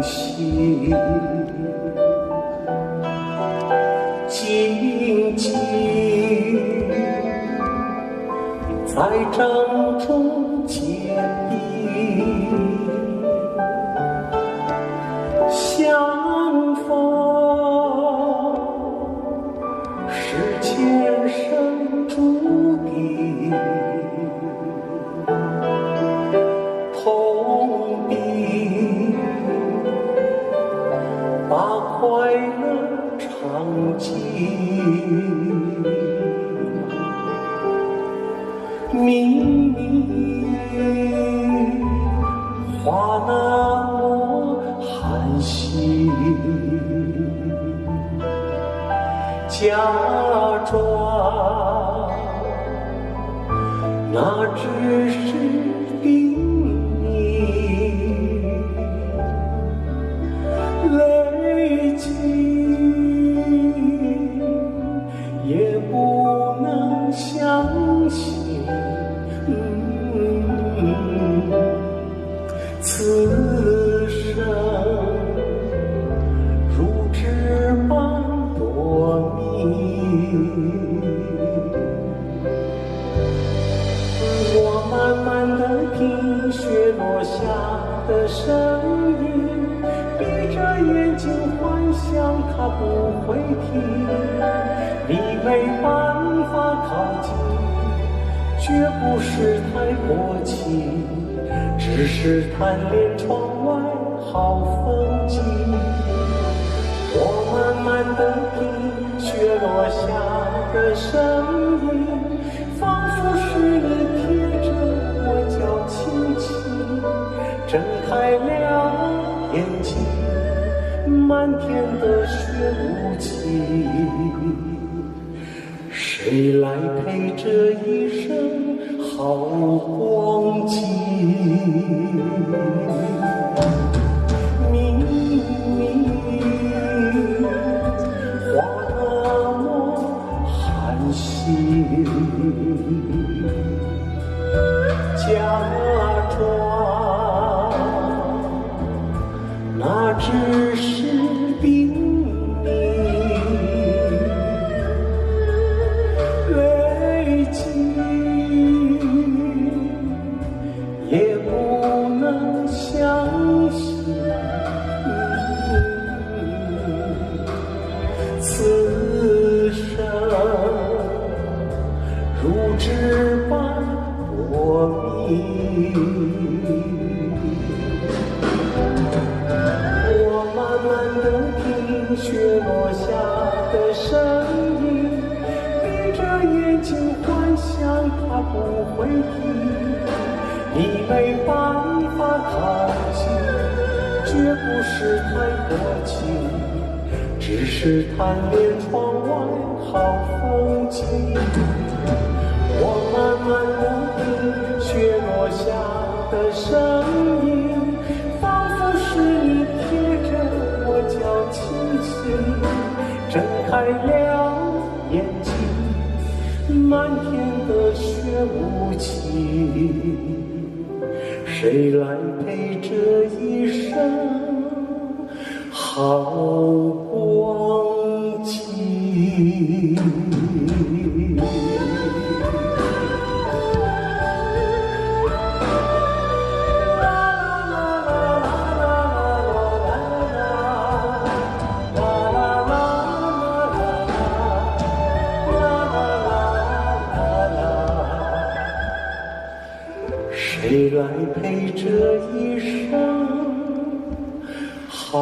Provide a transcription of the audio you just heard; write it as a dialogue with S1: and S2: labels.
S1: 息，静静在掌中结冰，相逢是前生注定，痛并把快乐尝尽，明明话那么寒心，假装那只是叮咛，泪尽也不能相信，此生如纸般多迷。我慢慢地听雪落下的声音，闭着眼睛幻想它不会停，你没办法靠近，绝不是太过近，只是贪恋窗外好风景。我慢慢地听雪落下的声音，仿佛是你贴着我脚轻轻，睁开了眼睛，满天的雪无情，谁来陪这一生好光景？明明话那么寒心，假装那只是叮咛，泪尽也不能相信，此生如纸般多迷。我慢慢地听雪落下的声音，闭着眼睛幻想它不会停，你没办法靠近，绝不是太过近，只是贪恋窗外好风景。我慢慢地听雪落下的声音，仿佛是你贴着我脚轻轻，睁开了眼睛，满天的雪无情，谁来陪这一生好光景？谁来陪这一生好